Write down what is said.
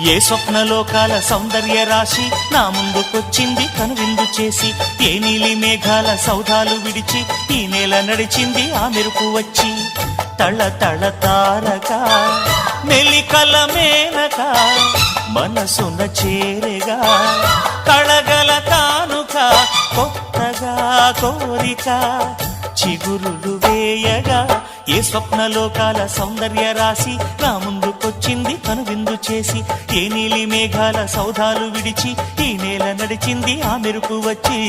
ఏ స్వప్నలోకాల సౌందర్య రాశి నా ముందుకొచ్చింది కనువిందు చేసి, ఏ నీలి మేఘాల సౌధాలు విడిచి ఈ నేల నడిచింది ఆ మెరుపు వచ్చి. తళ తళ తారక మెలికల మేనక మనసున చేరగా, కళగల కానుక కొత్తగా కోరిక చిగురులు వేయగా. ఏ స్వప్నలోకాల సౌందర్య రాశి నా ముందుకొచ్చింది కనువిందు చేసి, ఏ నీలి మేఘాల సౌధాలు విడిచి ఈ నేల నడిచింది ఆ మెరుపు వచ్చి.